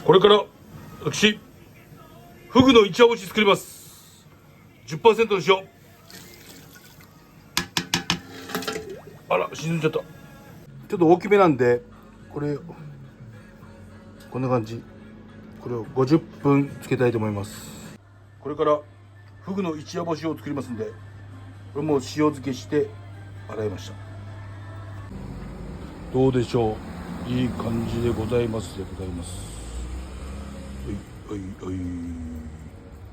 これから私フグの一夜干し作ります。 10% の塩。あら沈んじゃった。ちょっと大きめなんでこれこんな感じ。これを50分つけたいと思います。これからフグの一夜干しを作りますんで、これも塩漬けして洗いました。どうでしょう。いい感じでございます。はいはいはい。